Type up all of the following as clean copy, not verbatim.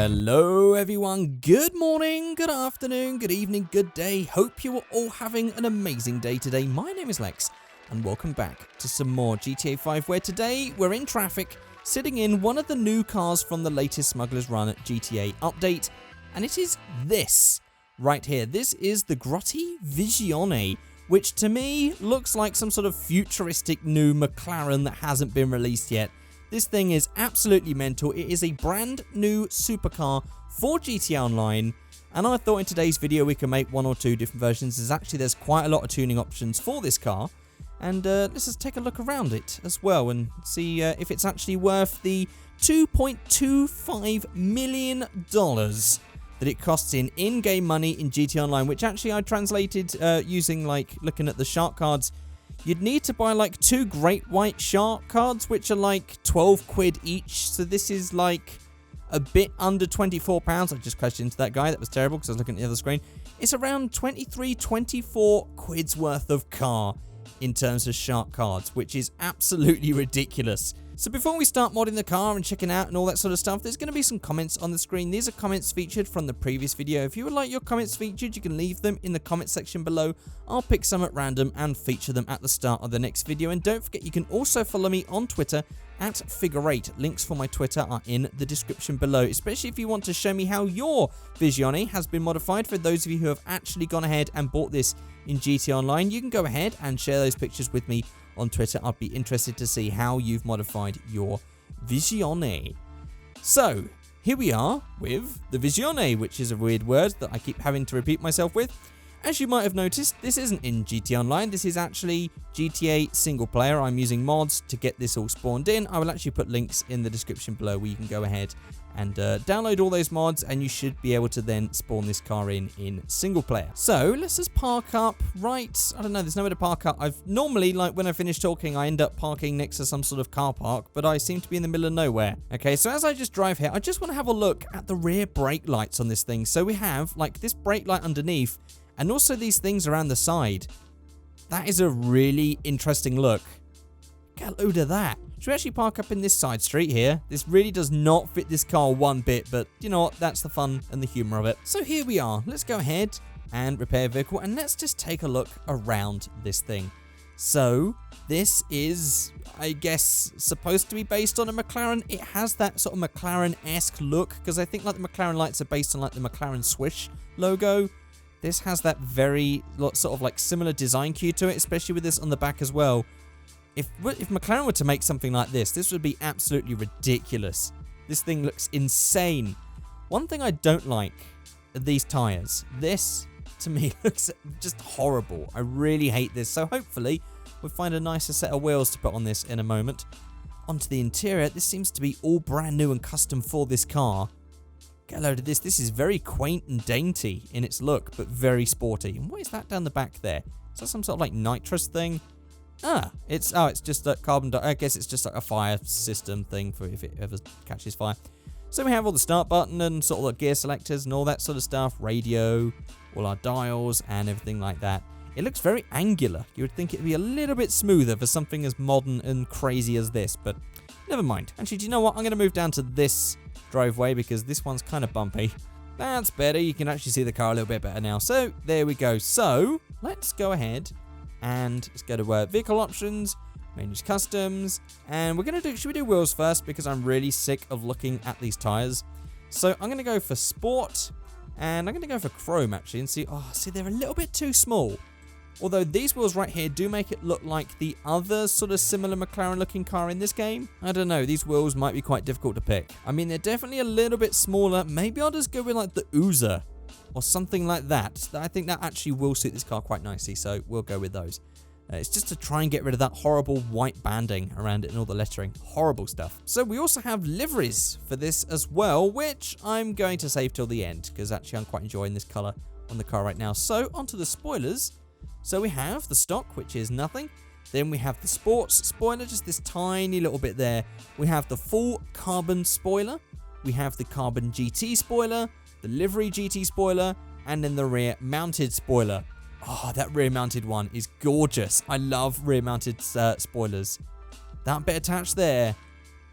Hello everyone, good morning, good afternoon, good evening, good day. Hope you are all having an amazing day today. My name is Lex and welcome back to some more GTA 5 where today we're in traffic sitting in one of the new cars from the latest Smuggler's Run GTA update, and it is this right here. This is the Grotti Visione, which to me looks like some sort of futuristic new McLaren that hasn't been released yet. This thing is absolutely mental. It is a brand new supercar for GTA Online, and I thought in today's video we can make one or two different versions. There's quite a lot of tuning options for this car, and let's just take a look around it as well and see if it's actually worth the $2.25 million that it costs in in-game money in GTA Online, which actually I translated using looking at the shark cards. You'd need to buy like 2 great white shark cards, which are like 12 quid each. So this is like a bit under £24. I just crashed into that guy. That was terrible because I was looking at the other screen. It's around 23, 24 quid's worth of car in terms of shark cards, which is absolutely ridiculous. So before we start modding the car and checking out and all that sort of stuff, there's going to be some comments on the screen. These are comments featured from the previous video. If you would like your comments featured, you can leave them in the comment section below. I'll pick some at random and feature them at the start of the next video. And don't forget, you can also follow me on Twitter at Figureight. Links for my Twitter are in the description below, especially if you want to show me how your Visione has been modified. For those of you who have actually gone ahead and bought this in GTA Online, you can go ahead and share those pictures with me on Twitter. I'd be interested to see how you've modified your Visione. So, here we are with the Visione, which is a weird word that I keep having to repeat myself with. As you might have noticed, this isn't in GTA Online, this is actually GTA single player. I'm using mods to get this all spawned in. I will actually put links in the description below where you can go ahead and download all those mods, and you should be able to then spawn this car in single player. So let's just park up right, I don't know, there's nowhere to park up. I've normally, like when I finish talking, I end up parking next to some sort of car park, but I seem to be in the middle of nowhere. Okay, so as I just drive here, I just want to have a look at the rear brake lights on this thing. So we have like this brake light underneath, and also these things around the side. That is a really interesting look. Get a load of that. Should we actually park up in this side street here? This really does not fit this car one bit, but you know what? That's the fun and the humor of it. So here we are. Let's go ahead and repair a vehicle, and let's just take a look around this thing. So this is, I guess, supposed to be based on a McLaren. It has that sort of McLaren-esque look, because I think like the McLaren lights are based on like the McLaren Swish logo. This has that very sort of like similar design cue to it, especially with this on the back as well. If McLaren were to make something like this would be absolutely ridiculous. This thing looks insane. One thing I don't like are these tyres. This, to me, looks just horrible. I really hate this. So hopefully we'll find a nicer set of wheels to put on this in a moment. Onto the interior. This seems to be all brand new and custom for this car. Get a load of this. This is very quaint and dainty in its look, but very sporty. And what is that down the back there? Is that some sort of like nitrous thing? It's just a carbon I guess it's just like a fire system thing for if it ever catches fire. So we have all the start button and sort of the gear selectors and all that sort of stuff, radio, all our dials and everything like that. It looks very angular. You would think it'd be a little bit smoother for something as modern and crazy as this, but never mind. Actually, do you know what? I'm going to move down to this driveway because this one's kind of bumpy. That's better. You can actually see the car a little bit better now. So there we go. So let's go ahead and let's go to vehicle options, manage customs, and we're going to should we do wheels first because I'm really sick of looking at these tires. So I'm going to go for sport, and I'm going to go for chrome actually and see, they're a little bit too small. Although these wheels right here do make it look like the other sort of similar McLaren looking car in this game. I don't know, these wheels might be quite difficult to pick. I mean, they're definitely a little bit smaller. Maybe I'll just go with like the Uza or something like that. I think that actually will suit this car quite nicely, so we'll go with those. It's just to try and get rid of that horrible white banding around it and all the lettering. Horrible stuff. So we also have liveries for this as well, which I'm going to save till the end, because actually I'm quite enjoying this colour on the car right now. So onto the spoilers. So we have the stock, which is nothing. Then we have the sports spoiler, just this tiny little bit there. We have the full carbon spoiler. We have the carbon GT spoiler, the livery GT spoiler, and then the rear mounted spoiler. Oh, that rear mounted one is gorgeous. I love rear mounted spoilers. That bit attached there.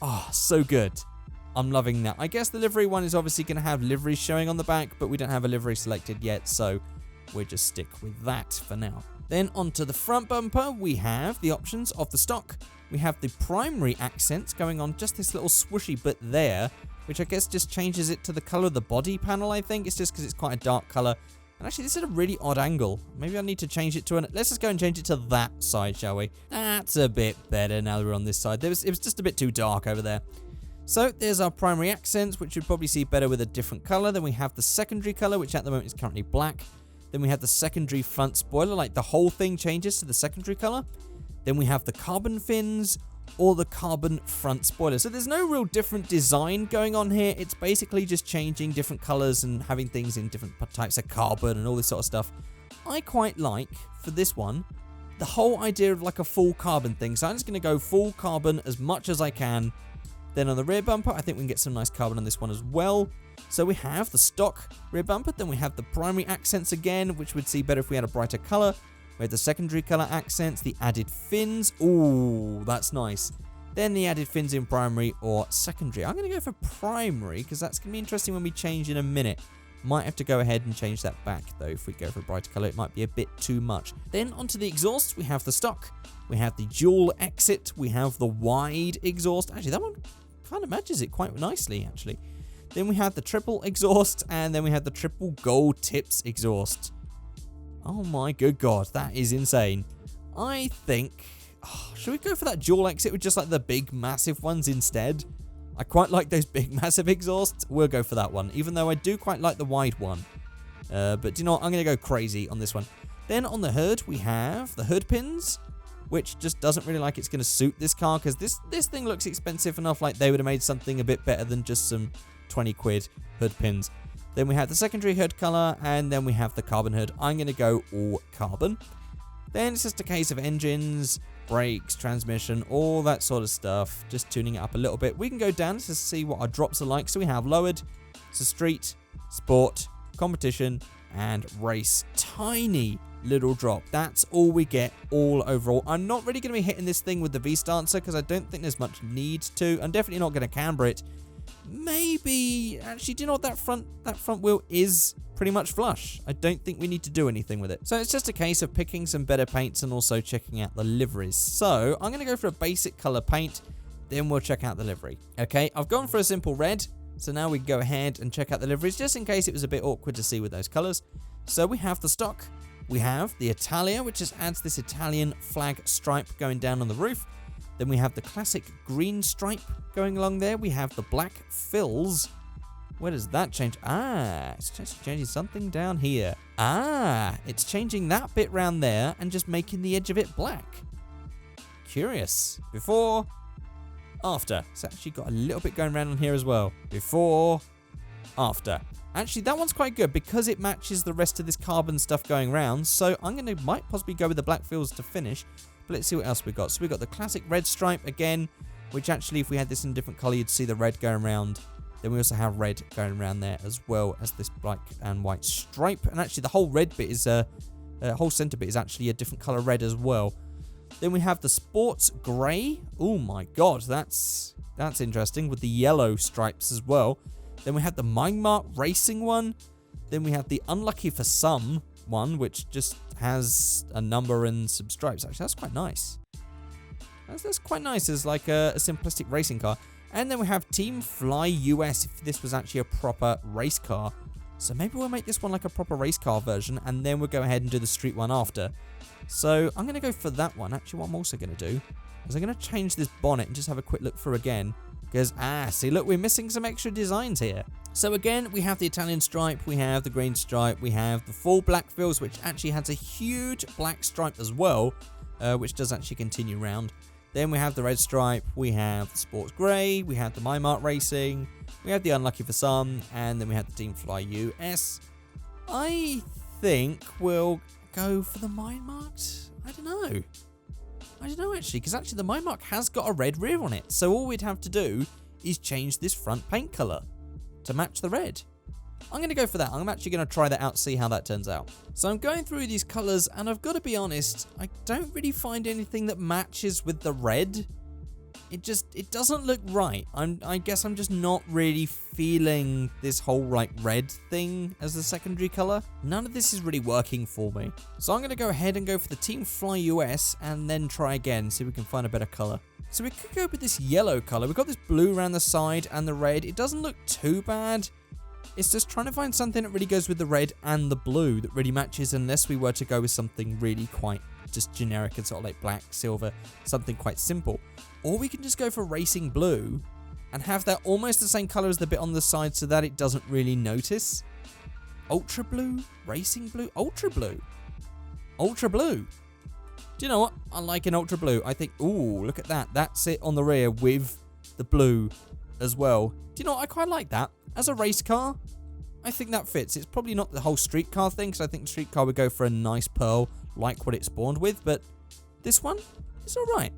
Oh, so good. I'm loving that. I guess the livery one is obviously going to have livery showing on the back, but we don't have a livery selected yet, so we'll just stick with that for now. Then onto the front bumper, we have the options of the stock. We have the primary accents going on just this little swooshy bit there, which I guess just changes it to the color of the body panel, I think. It's just because it's quite a dark color. And actually, this is a really odd angle. Maybe I need to change it to an... Let's just go and change it to that side, shall we? That's a bit better now that we're on this side. It was just a bit too dark over there. So there's our primary accents, which you'd probably see better with a different color. Then we have the secondary color, which at the moment is currently black. Then we have the secondary front spoiler, like the whole thing changes to the secondary color. Then we have the carbon fins or the carbon front spoiler. So there's no real different design going on here. It's basically just changing different colors and having things in different types of carbon and all this sort of stuff. I quite like, for this one, the whole idea of like a full carbon thing. So I'm just going to go full carbon as much as I can. Then on the rear bumper, I think we can get some nice carbon on this one as well. So we have the stock rear bumper, then we have the primary accents again, which we'd see better if we had a brighter color. We have the secondary color accents, the added fins. Ooh, that's nice. Then the added fins in primary or secondary. I'm going to go for primary because that's going to be interesting when we change in a minute. Might have to go ahead and change that back though. If we go for a brighter color, it might be a bit too much. Then onto the exhausts, we have the stock. We have the dual exit. We have the wide exhaust. Actually, that one kind of matches it quite nicely, actually. Then we have the triple exhaust, and then we have the triple gold tips exhaust. Oh my good god, that is insane. I think... should we go for that dual exit with just like the big massive ones instead? I quite like those big massive exhausts. We'll go for that one, even though I do quite like the wide one. But do you know what? I'm going to go crazy on this one. Then on the hood, we have the hood pins, which just doesn't really like it's going to suit this car because this thing looks expensive enough, like they would have made something a bit better than just some 20 quid hood pins. Then we have the secondary hood color, and then we have the carbon hood. I'm going to go all carbon. Then it's just a case of engines, brakes, transmission, all that sort of stuff. Just tuning it up a little bit. We can go down to see what our drops are like. So we have lowered, so street, sport, competition, and race. Tiny little drop. That's all we get all overall. I'm not really going to be hitting this thing with the V-Stancer because I don't think there's much need to. I'm definitely not going to camber it. Maybe, actually, do you know what, that front wheel is pretty much flush. I don't think we need to do anything with it. So it's just a case of picking some better paints and also checking out the liveries. So I'm going to go for a basic color paint, then we'll check out the livery. Okay, I've gone for a simple red. So now we can go ahead and check out the liveries, just in case it was a bit awkward to see with those colors. So we have the stock. We have the Italia, which just adds this Italian flag stripe going down on the roof. Then we have the classic green stripe going along there. We have the black fills. Where does that change? It's changing something down here. It's changing that bit round there and just making the edge of it black. Curious. Before, after. It's actually got a little bit going around on here as well. Before, after. Actually, that one's quite good because it matches the rest of this carbon stuff going around. So I'm going to might possibly go with the black fills to finish. But let's see what else we got. So we got the classic red stripe again, which actually, if we had this in a different color, you'd see the red going around. Then we also have red going around there as well as this black and white stripe. And actually, the whole red bit is whole center bit is actually a different color red as well. Then we have the sports gray. Oh my god, that's interesting with the yellow stripes as well. Then we have the Mind Mark Racing one. Then we have the Unlucky for Some one, which just has a number and some stripes. Actually, that's quite nice. That's quite nice as like a simplistic racing car. And then we have Team Fly US, if this was actually a proper race car. So maybe we'll make this one like a proper race car version, and then we'll go ahead and do the street one after. So I'm going to go for that one. Actually, what I'm also going to do is I'm going to change this bonnet and just have a quick look through again. Because, see, look, we're missing some extra designs here. So again, we have the Italian stripe, we have the green stripe, we have the full black fills, which actually has a huge black stripe as well, which does actually continue round. Then we have the red stripe, we have the sports grey, we have the My Mark Racing, we have the Unlucky for Some, and then we have the Team Fly US. I think we'll go for the My Marked. I don't know actually, because actually the My Mark has got a red rear on it. So all we'd have to do is change this front paint colour to match the red. I'm going to go for that. I'm actually going to try that out, see how that turns out. So I'm going through these colours, and I've got to be honest, I don't really find anything that matches with the red it doesn't look right. I guess I'm just not really feeling this whole like red thing as the secondary color. None of this is really working for me. So I'm going to go ahead and go for the Team Fly US and then try again, see if we can find a better color. So we could go with this yellow color. We've got this blue around the side and the red. It doesn't look too bad. It's just trying to find something that really goes with the red and the blue that really matches, unless we were to go with something really quite just generic and sort of like black, silver, something quite simple. Or we can just go for racing blue and have that almost the same color as the bit on the side so that it doesn't really notice. Ultra blue, racing blue, ultra blue. Ultra blue. Do you know what? I like an ultra blue. I think, ooh, look at that. That's it on the rear with the blue as well. Do you know what? I quite like that. As a race car, I think that fits. It's probably not the whole street car thing, because I think the street car would go for a nice pearl like what it spawned with, but this one, it's alright.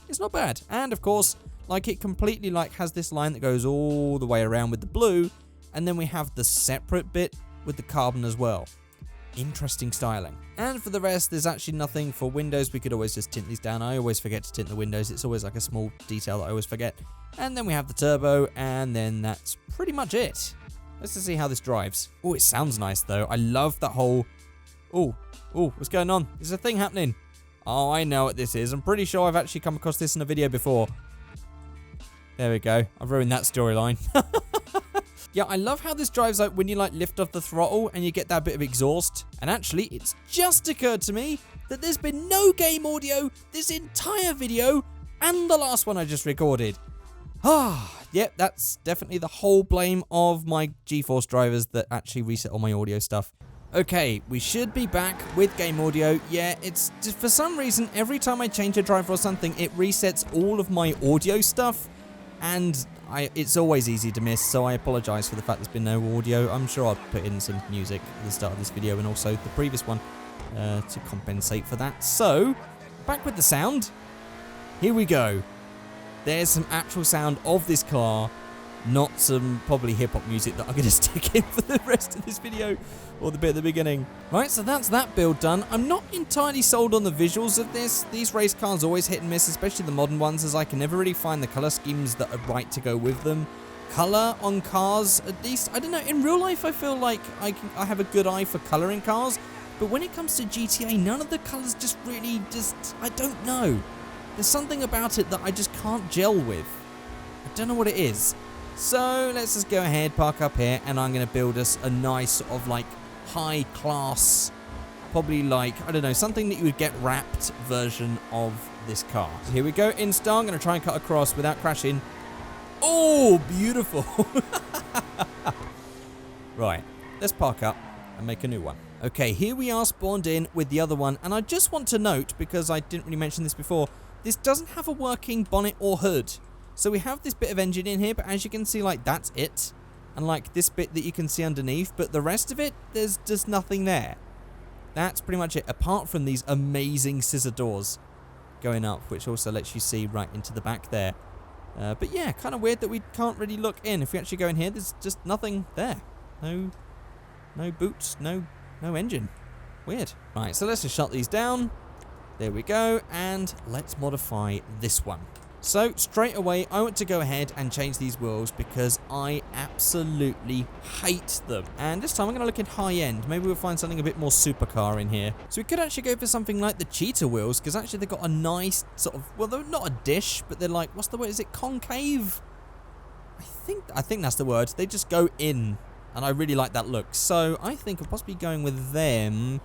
It's not bad. And of course, like it completely like has this line that goes all the way around with the blue, and then we have the separate bit with the carbon as well. Interesting styling. And for the rest, there's actually nothing for windows. We could always just tint these down. I always forget to tint the windows. It's always like a small detail that I always forget. And then we have the turbo, and then that's pretty much it. Let's just see how this drives. Oh, it sounds nice though. I love that whole... Oh, what's going on? There's a thing happening. Oh, I know what this is. I'm pretty sure I've actually come across this in a video before. There we go. I've ruined that storyline. Yeah, I love how this drives like when you like lift off the throttle and you get that bit of exhaust. And actually, it's just occurred to me that there's been no game audio this entire video and the last one I just recorded. Yep, that's definitely the whole blame of my GeForce drivers that actually reset all my audio stuff. Okay, we should be back with game audio. Yeah, it's just for some reason, every time I change a driver or something, it resets all of my audio stuff, and it's always easy to miss, so I apologize for the fact there's been no audio. I'm sure I'll put in some music at the start of this video and also the previous one to compensate for that. So, back with the sound. Here we go. There's some actual sound of this car, not some probably hip-hop music that I'm going to stick in for the rest of this video, or the bit at the beginning. Right, so that's that build done. I'm not entirely sold on the visuals of this. These race cars always hit and miss, especially the modern ones, as I can never really find the colour schemes that are right to go with them. Colour on cars, at least, I don't know, in real life I feel like I have a good eye for colour in cars, but when it comes to GTA, none of the colours just really I don't know. There's something about it that I just can't gel with. I don't know what it is. So let's just go ahead, park up here, and I'm going to build us a nice sort of like high class, probably like, I don't know, something that you would get wrapped version of this car. So here we go, install. I'm going to try and cut across without crashing. Oh, beautiful. Right, let's park up and make a new one. Okay, here we are spawned in with the other one, and I just want to note, because I didn't really mention this before, this doesn't have a working bonnet or hood. So we have this bit of engine in here, but as you can see, like, that's it. And, like, this bit that you can see underneath, but the rest of it, there's just nothing there. That's pretty much it, apart from these amazing scissor doors going up, which also lets you see right into the back there. But yeah, kind of weird that we can't really look in. If we actually go in here, there's just nothing there. No boots, no engine. Weird. Right, so let's just shut these down. There we go, and let's modify this one. So, straight away, I want to go ahead and change these wheels because I absolutely hate them. And this time, I'm going to look at high-end. Maybe we'll find something a bit more supercar in here. So, we could actually go for something like the cheetah wheels, because actually they've got a nice sort of, well, they're not a dish, but they're like, what's the word? Is it concave? I think that's the word. They just go in, and I really like that look. So, I think I'll possibly going with them.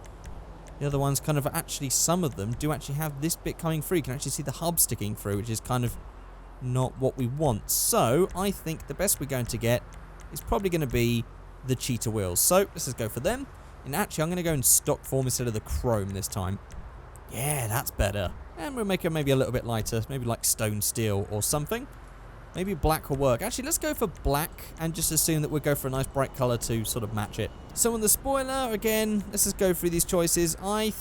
The other ones kind of actually, some of them do actually have this bit coming through. You can actually see the hub sticking through, which is kind of not what we want. So, I think the best we're going to get is probably going to be the cheetah wheels. So, let's just go for them. And actually, I'm going to go in stock form instead of the chrome this time. Yeah, that's better. And we'll make it maybe a little bit lighter. Maybe like stone steel or something. Maybe black will work. Actually, let's go for black and just assume that we'll go for a nice bright color to sort of match it. So on the spoiler, again, let's just go through these choices. I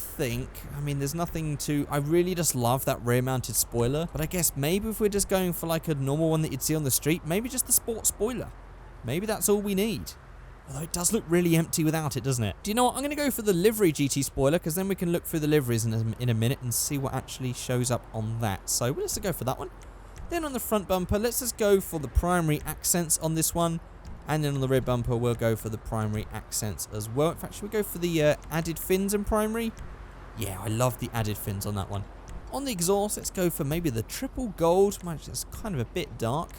mean, there's nothing to... I really just love that rear-mounted spoiler. But I guess maybe if we're just going for like a normal one that you'd see on the street, maybe just the sport spoiler. Maybe that's all we need. Although it does look really empty without it, doesn't it? Do you know what? I'm going to go for the livery GT spoiler, because then we can look through the liveries in a minute and see what actually shows up on that. So let's go for that one. Then on the front bumper, let's just go for the primary accents on this one. And then on the rear bumper, we'll go for the primary accents as well. In fact, should we go for the added fins in primary? Yeah, I love the added fins on that one. On the exhaust, let's go for maybe the triple gold. It's kind of a bit dark.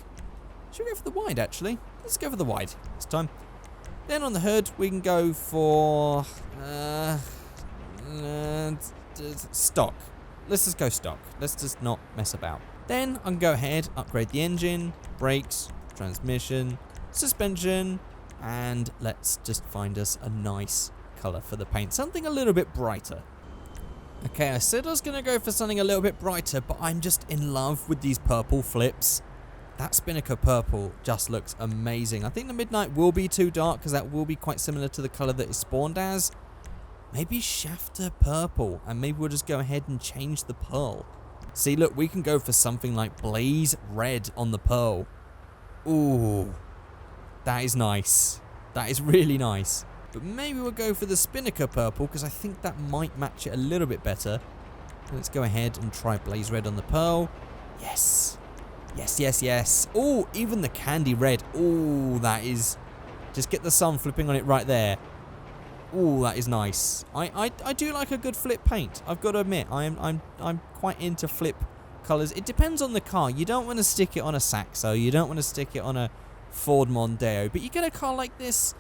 Should we go for the wide, actually? Let's go for the wide this time. Then on the hood, we can go for stock. Let's just go stock. Let's just not mess about. Then I can go ahead, upgrade the engine, brakes, transmission, suspension, and let's just find us a nice colour for the paint. Something a little bit brighter. Okay, I said I was going to go for something a little bit brighter, but I'm just in love with these purple flips. That Spinnaker purple just looks amazing. I think the Midnight will be too dark because that will be quite similar to the colour that it's spawned as. Maybe Shafter purple, and maybe we'll just go ahead and change the pearl. See, look, we can go for something like Blaze Red on the pearl. Ooh, that is nice. That is really nice. But maybe we'll go for the Spinnaker purple because I think that might match it a little bit better. Let's go ahead and try Blaze Red on the pearl. Yes. Yes, yes, yes. Oh, even the Candy Red. Oh, that is... Just get the sun flipping on it right there. Oh, that is nice. I do like a good flip paint. I've got to admit, I'm quite into flip colours. It depends on the car. You don't want to stick it on a Saxo. You don't want to stick it on a Ford Mondeo. But you get a car like this,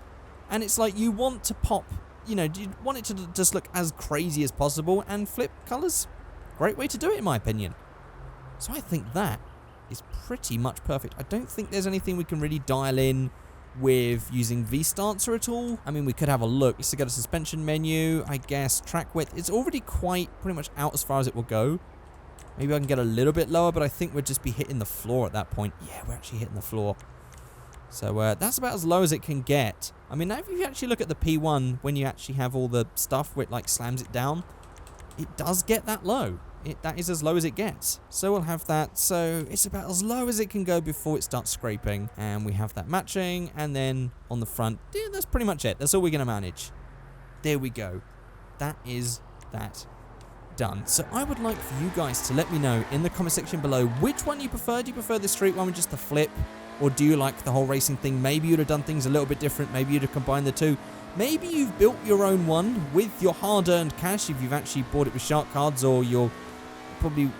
and it's like you want to pop, you know, you want it to just look as crazy as possible, and flip colours, great way to do it in my opinion. So I think that is pretty much perfect. I don't think there's anything we can really dial in with using V-Stancer at all. I mean, we could have a look. Let's go to suspension menu, I guess, track width. It's already quite pretty much out as far as it will go. Maybe I can get a little bit lower, but I think we'd just be hitting the floor at that point. Yeah, we're actually hitting the floor. So that's about as low as it can get. I mean, now if you actually look at the P1, when you actually have all the stuff where it like slams it down, it does get that low. That is as low as it gets. So we'll have that. So it's about as low as it can go before it starts scraping. And we have that matching. And then on the front, yeah, that's pretty much it. That's all we're going to manage. There we go. That is that done. So I would like for you guys to let me know in the comment section below which one you prefer. Do you prefer the street one with just the flip? Or do you like the whole racing thing? Maybe you'd have done things a little bit different. Maybe you'd have combined the two. Maybe you've built your own one with your hard-earned cash if you've actually bought it with shark cards, or your probably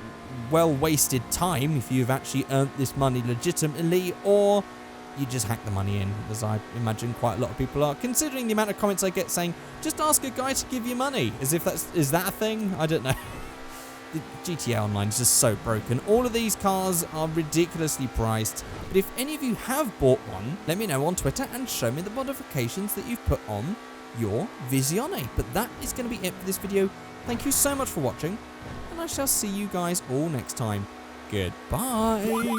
well-wasted time if you've actually earned this money legitimately, or you just hack the money in, as I imagine quite a lot of people are, considering the amount of comments I get saying, just ask a guy to give you money, as if is that a thing? I don't know. The GTA Online is just so broken. All of these cars are ridiculously priced, but if any of you have bought one, let me know on Twitter and show me the modifications that you've put on your Visione. But that is going to be it for this video. Thank you so much for watching, and I shall see you guys all next time. Goodbye.